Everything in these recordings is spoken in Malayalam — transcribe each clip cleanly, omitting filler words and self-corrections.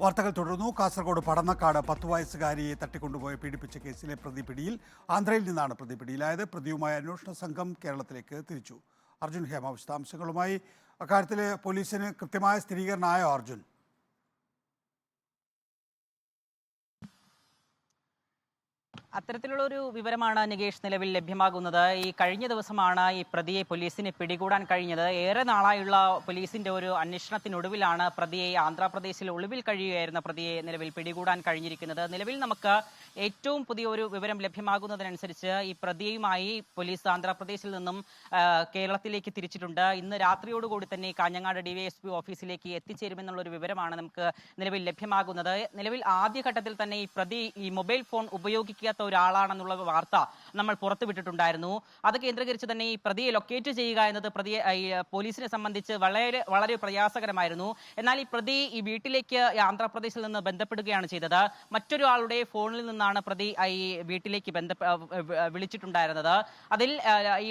വാർത്തകൾ തുടർന്നു. കാസർഗോഡ് പടന്നക്കാട് 10 വയസ്സുകാരിയെ തട്ടിക്കൊണ്ടുപോയി പീഡിപ്പിച്ച കേസിലെ പ്രതി പിടിയിൽ. ആന്ധ്രയിൽ നിന്നാണ് പ്രതി പിടിയിലായത്. പ്രതിയുമായ അന്വേഷണ സംഘം കേരളത്തിലേക്ക് തിരിച്ചു. അർജുൻ ഹേമ വിശദാംശങ്ങളുമായി. അക്കാര്യത്തിൽ പോലീസിന് കൃത്യമായ സ്ഥിരീകരണമായോ അർജുൻ? അത്തരത്തിലുള്ള ഒരു വിവരമാണ് നികേഷ് നിലവിൽ ലഭ്യമാകുന്നത്. ഈ കഴിഞ്ഞ ദിവസമാണ് ഈ പ്രതിയെ പോലീസിന് പിടികൂടാൻ കഴിഞ്ഞത്. ഏറെ നാളായുള്ള പോലീസിന്റെ ഒരു അന്വേഷണത്തിനൊടുവിലാണ് പ്രതിയെ ആന്ധ്രാപ്രദേശിൽ ഒളിവിൽ കഴിയുകയായിരുന്ന പ്രതിയെ നിലവിൽ പിടികൂടാൻ കഴിഞ്ഞിരിക്കുന്നത്. നിലവിൽ നമുക്ക് ഏറ്റവും പുതിയ ഒരു വിവരം ലഭ്യമാകുന്നതിനനുസരിച്ച് ഈ പ്രതിയുമായി പോലീസ് ആന്ധ്രാപ്രദേശിൽ നിന്നും കേരളത്തിലേക്ക് തിരിച്ചിട്ടുണ്ട്. ഇന്ന് രാത്രിയോടുകൂടി തന്നെ കാഞ്ഞങ്ങാട് DYSP ഓഫീസിലേക്ക് എത്തിച്ചേരുമെന്നുള്ള ഒരു വിവരമാണ് നമുക്ക് നിലവിൽ ലഭ്യമാകുന്നത്. നിലവിൽ ആദ്യഘട്ടത്തിൽ തന്നെ ഈ പ്രതി ഈ മൊബൈൽ ഫോൺ ഉപയോഗിക്കാത്ത ഒരാളാണെന്നുള്ള വാർത്ത നമ്മൾ പുറത്തുവിട്ടിട്ടുണ്ടായിരുന്നു. അത് കേന്ദ്രീകരിച്ച് തന്നെ ഈ പ്രതിയെ ലൊക്കേറ്റ് ചെയ്യുക എന്നത് പോലീസിനെ സംബന്ധിച്ച് വളരെ പ്രയാസകരമായിരുന്നു. എന്നാൽ ഈ പ്രതി ഈ വീട്ടിലേക്ക് ആന്ധ്രാപ്രദേശിൽ നിന്ന് ബന്ധപ്പെടുകയാണ് ചെയ്തത്. മറ്റൊരു ആളുടെ ഫോണിൽ നിന്നാണ് പ്രതി ഈ വീട്ടിലേക്ക് വിളിച്ചിട്ടുണ്ടായിരുന്നത്. അതിൽ ഈ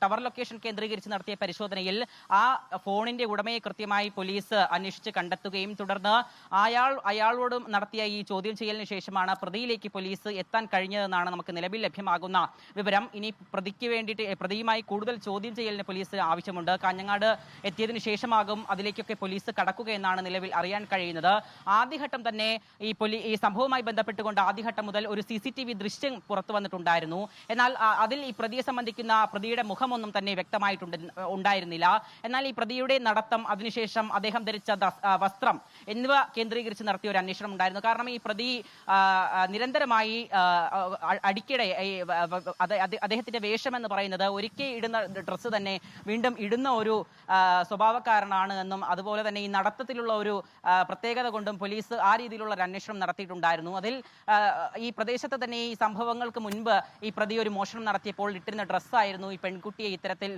ടവർ ലൊക്കേഷൻ കേന്ദ്രീകരിച്ച് നടത്തിയ പരിശോധനയിൽ ആ ഫോണിന്റെ ഉടമയെ കൃത്യമായി പോലീസ് അന്വേഷിച്ച് കണ്ടെത്തുകയും തുടർന്ന് അയാളോട് നടത്തിയ ഈ ചോദ്യം ചെയ്യലിന് ശേഷമാണ് പ്രതിയിലേക്ക് പോലീസ് എത്താൻ കഴിഞ്ഞതെന്നാണ് നമുക്ക് നിലവിൽ ലഭ്യമാകുന്ന വിവരം. ഇനി പ്രതിക്ക് വേണ്ടിയിട്ട് പ്രതിയുമായി കൂടുതൽ ചോദ്യം ചെയ്യലിന് പോലീസ് ആവശ്യമുണ്ട്. കാഞ്ഞങ്ങാട് എത്തിയതിനു ശേഷമാകും അതിലേക്കൊക്കെ പോലീസ് കടക്കുക എന്നാണ് നിലവിൽ അറിയാൻ കഴിയുന്നത്. ആദ്യഘട്ടം തന്നെ ഈ സംഭവവുമായി ബന്ധപ്പെട്ടുകൊണ്ട് ആദ്യഘട്ടം മുതൽ ഒരു CCTV ദൃശ്യം പുറത്തു വന്നിട്ടുണ്ടായിരുന്നു. എന്നാൽ അതിൽ ഈ പ്രതിയെ സംബന്ധിക്കുന്ന പ്രതിയുടെ മുഖമൊന്നും തന്നെ ഉണ്ടായിരുന്നില്ല. എന്നാൽ ഈ പ്രതിയുടെ നടത്തം, അതിനുശേഷം അദ്ദേഹം ധരിച്ച വസ്ത്രം എന്നിവ കേന്ദ്രീകരിച്ച് നടത്തിയ ഒരു അന്വേഷണം ഉണ്ടായിരുന്നു. കാരണം ഈ പ്രതി നിരന്തരമായി അടിക്കടെ അദ്ദേഹത്തിന്റെ വേഷം എന്ന് പറയുന്നത് ഒരിക്കൽ ഇടുന്ന ഡ്രസ്സ് തന്നെ വീണ്ടും ഇടുന്ന ഒരു സ്വഭാവക്കാരനാണ് എന്നും അതുപോലെ തന്നെ ഈ നടത്തത്തിലുള്ള ഒരു പ്രത്യേകത കൊണ്ടും പോലീസ് ആ രീതിയിലുള്ള ഒരു അന്വേഷണം നടത്തിയിട്ടുണ്ടായിരുന്നു. അതിൽ ഈ പ്രദേശത്ത് തന്നെ ഈ സംഭവങ്ങൾക്ക് മുൻപ് ഈ പ്രതി ഒരു മോഷണം നടത്തിയപ്പോൾ ഇട്ടിരുന്ന ഡ്രസ്സായിരുന്നു ഈ പെൺകുട്ടിയെ ഇത്തരത്തിൽ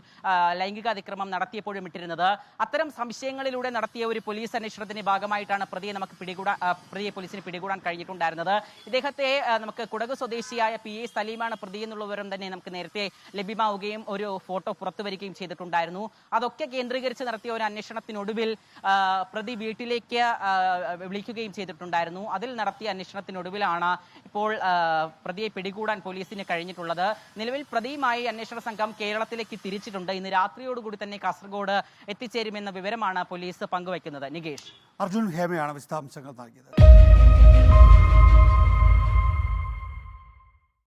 ലൈംഗിക അതിക്രമം നടത്തിയപ്പോഴും ഇട്ടിരുന്നത്. അത്തരം സംശയങ്ങളിലൂടെ നടത്തിയ ഒരു പോലീസ് അന്വേഷണത്തിന്റെ ഭാഗമായിട്ടാണ് പ്രതിയെ പോലീസിന് പിടികൂടാൻ കഴിഞ്ഞിട്ടുണ്ടായിരുന്നത്. ഇദ്ദേഹത്തെ നമുക്ക് കുടക് സ്വദേശിയായ PA സലീമാണ് പ്രതി എന്നുള്ള വിവരം തന്നെ നമുക്ക് നേരത്തെ ലഭ്യമാവുകയും ഒരു ഫോട്ടോ പുറത്തു വരികയും ചെയ്തിട്ടുണ്ടായിരുന്നു. അതൊക്കെ കേന്ദ്രീകരിച്ച് നടത്തിയ ഒരു അന്വേഷണത്തിനൊടുവിൽ പ്രതി വീട്ടിലേക്ക് വിളിക്കുകയും ചെയ്തിട്ടുണ്ടായിരുന്നു. അതിൽ നടത്തിയ അന്വേഷണത്തിനൊടുവിലാണ് ഇപ്പോൾ പ്രതിയെ പിടികൂടാൻ പോലീസിന് കഴിഞ്ഞിട്ടുള്ളത്. നിലവിൽ പ്രതിയുമായി അന്വേഷണ സംഘം കേരളത്തിലേക്ക് തിരിച്ചിട്ടുണ്ട്. ഇന്ന് രാത്രിയോടുകൂടി തന്നെ കാസർഗോഡ് എത്തിച്ചേരുമെന്ന വിവരമാണ് പോലീസ് പങ്കുവയ്ക്കുന്നത്. നികേഷ്. അർജുൻ ഹേമയാണ് വിശദാംശങ്ങൾ നൽകിയത്.